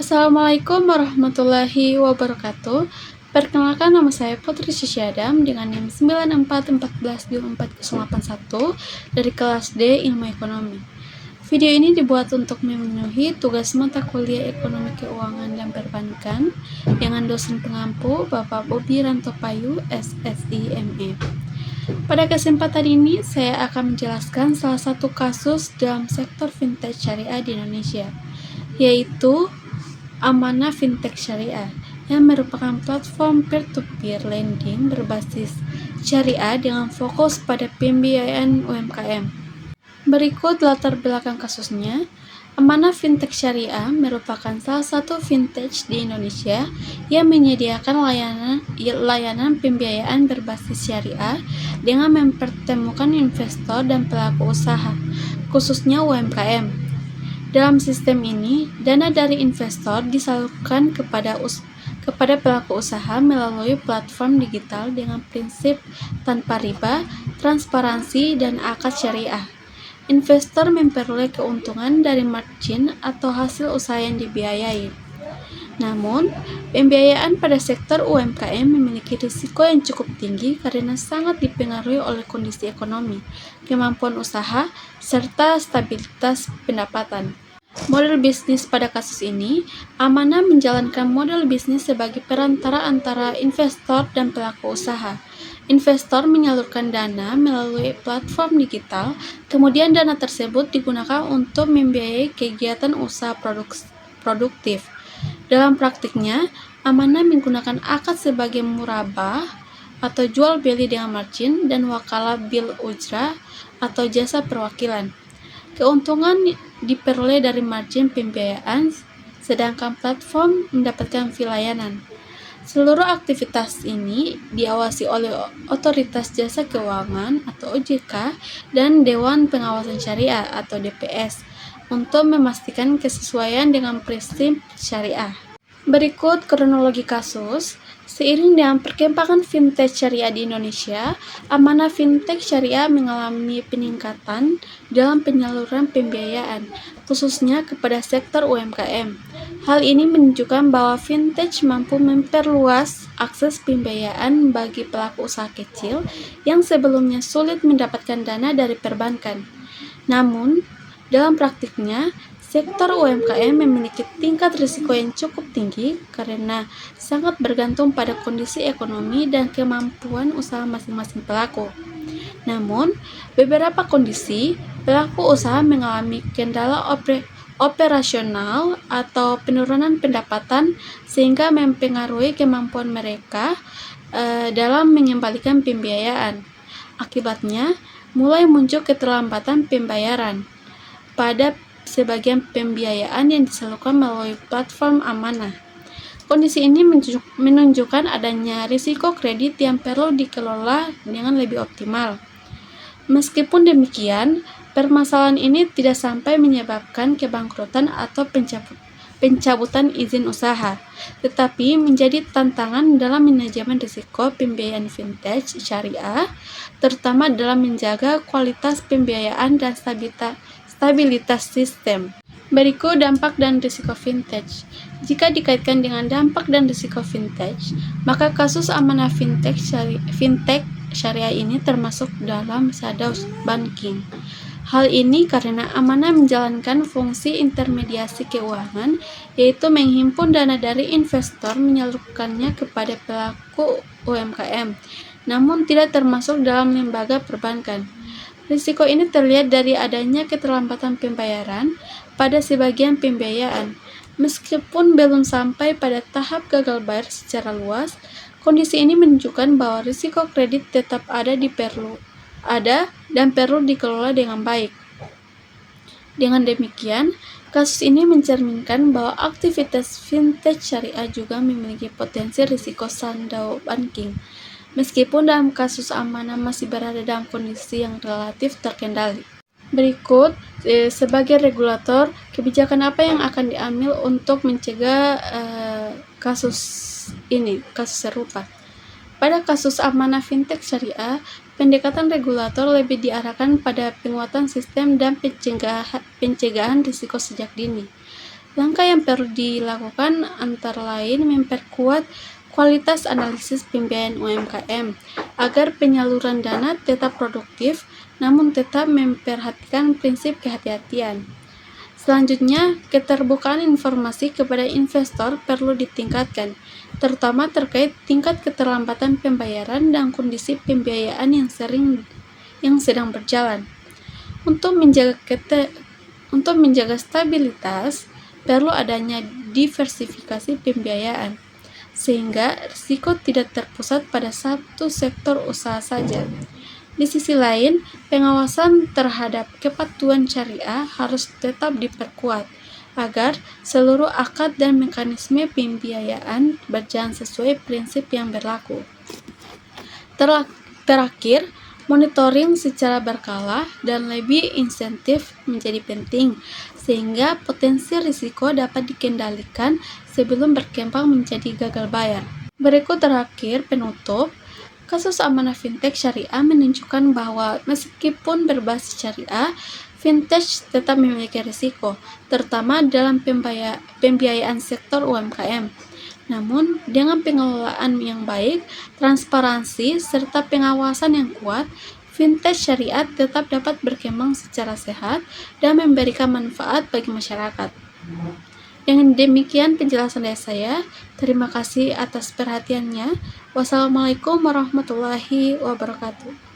Assalamualaikum warahmatullahi wabarakatuh. Perkenalkan, nama saya Putri Syadam dengan NIM 94142481 dari kelas D Ilmu Ekonomi. Video ini dibuat untuk memenuhi tugas mata kuliah Ekonomi Keuangan dan Perbankan dengan dosen pengampu Bapak Bobi Rantopayu, SSI ME. Pada kesempatan ini, saya akan menjelaskan salah satu kasus dalam sektor fintech syariah di Indonesia, yaitu Amanah Fintech Syariah, yang merupakan platform peer-to-peer lending berbasis syariah dengan fokus pada pembiayaan UMKM. Berikut latar belakang kasusnya. Amanah Fintech Syariah merupakan salah satu fintech di Indonesia yang menyediakan layanan pembiayaan berbasis syariah dengan mempertemukan investor dan pelaku usaha, khususnya UMKM. Dalam sistem ini, dana dari investor disalurkan kepada pelaku usaha melalui platform digital dengan prinsip tanpa riba, transparansi, dan akad syariah. Investor memperoleh keuntungan dari margin atau hasil usaha yang dibiayai. Namun, pembiayaan pada sektor UMKM memiliki risiko yang cukup tinggi karena sangat dipengaruhi oleh kondisi ekonomi, kemampuan usaha, serta stabilitas pendapatan. Model bisnis pada kasus ini, Amanah menjalankan model bisnis sebagai perantara antara investor dan pelaku usaha. Investor menyalurkan dana melalui platform digital, kemudian dana tersebut digunakan untuk membiayai kegiatan usaha produktif. Dalam praktiknya, Amanah menggunakan akad sebagai murabah atau jual beli dengan margin dan wakalah bil ujrah atau jasa perwakilan. Keuntungan diperoleh dari margin pembiayaan, sedangkan platform mendapatkan fee layanan. Seluruh aktivitas ini diawasi oleh Otoritas Jasa Keuangan atau OJK dan Dewan Pengawasan Syariah atau DPS untuk memastikan kesesuaian dengan prinsip syariah. Berikut kronologi kasus. Seiring dengan perkembangan fintech syariah di Indonesia, Amanah Fintech Syariah mengalami peningkatan dalam penyaluran pembiayaan, khususnya kepada sektor UMKM. Hal ini menunjukkan bahwa fintech mampu memperluas akses pembiayaan bagi pelaku usaha kecil yang sebelumnya sulit mendapatkan dana dari perbankan. Namun, dalam praktiknya, sektor UMKM memiliki tingkat risiko yang cukup tinggi karena sangat bergantung pada kondisi ekonomi dan kemampuan usaha masing-masing pelaku. Namun, beberapa kondisi pelaku usaha mengalami kendala operasional atau penurunan pendapatan sehingga mempengaruhi kemampuan mereka dalam mengembalikan pembiayaan. Akibatnya, mulai muncul keterlambatan pembayaran pada sebagian pembiayaan yang disalurkan melalui platform Amanah. Kondisi ini menunjukkan adanya risiko kredit yang perlu dikelola dengan lebih optimal. Meskipun demikian, permasalahan ini tidak sampai menyebabkan kebangkrutan atau pencabutan izin usaha, tetapi menjadi tantangan dalam manajemen risiko pembiayaan fintech syariah, terutama dalam menjaga kualitas pembiayaan dan stabilitas sistem. Berikut dampak dan risiko fintech. Jika dikaitkan dengan dampak dan risiko fintech, maka kasus Amanah Fintech Syariah ini termasuk dalam shadow banking. Hal ini karena Amanah menjalankan fungsi intermediasi keuangan, yaitu menghimpun dana dari investor menyalurkannya kepada pelaku UMKM, namun tidak termasuk dalam lembaga perbankan. Risiko ini terlihat dari adanya keterlambatan pembayaran pada sebagian pembiayaan. Meskipun belum sampai pada tahap gagal bayar secara luas, kondisi ini menunjukkan bahwa risiko kredit tetap ada dan perlu dikelola dengan baik. Dengan demikian, kasus ini mencerminkan bahwa aktivitas fintech syariah juga memiliki potensi risiko shadow banking. Meskipun dalam kasus Amanah masih berada dalam kondisi yang relatif terkendali. Berikut, sebagai regulator, kebijakan apa yang akan diambil untuk mencegah kasus serupa. Pada kasus Amanah Fintech Syariah, pendekatan regulator lebih diarahkan pada penguatan sistem dan pencegahan risiko sejak dini. Langkah yang perlu dilakukan antara lain memperkuat kualitas analisis pembiayaan UMKM agar penyaluran dana tetap produktif namun tetap memperhatikan prinsip kehati-hatian. Selanjutnya, keterbukaan informasi kepada investor perlu ditingkatkan, terutama terkait tingkat keterlambatan pembayaran dan kondisi pembiayaan yang sedang berjalan. Untuk menjaga stabilitas, perlu adanya diversifikasi pembiayaan, sehingga risiko tidak terpusat pada satu sektor usaha saja. Di sisi lain, pengawasan terhadap kepatuhan syariah harus tetap diperkuat agar seluruh akad dan mekanisme pembiayaan berjalan sesuai prinsip yang berlaku. Terakhir, monitoring secara berkala dan lebih insentif menjadi penting, sehingga potensi risiko dapat dikendalikan sebelum berkembang menjadi gagal bayar. Berikut terakhir penutup, kasus amanah fintech syariah menunjukkan bahwa meskipun berbasis syariah, fintech tetap memiliki risiko, terutama dalam pembiayaan sektor UMKM. Namun, dengan pengelolaan yang baik, transparansi, serta pengawasan yang kuat, fintech syariah tetap dapat berkembang secara sehat dan memberikan manfaat bagi masyarakat. Dengan demikian penjelasan dari saya. Terima kasih atas perhatiannya. Wassalamualaikum warahmatullahi wabarakatuh.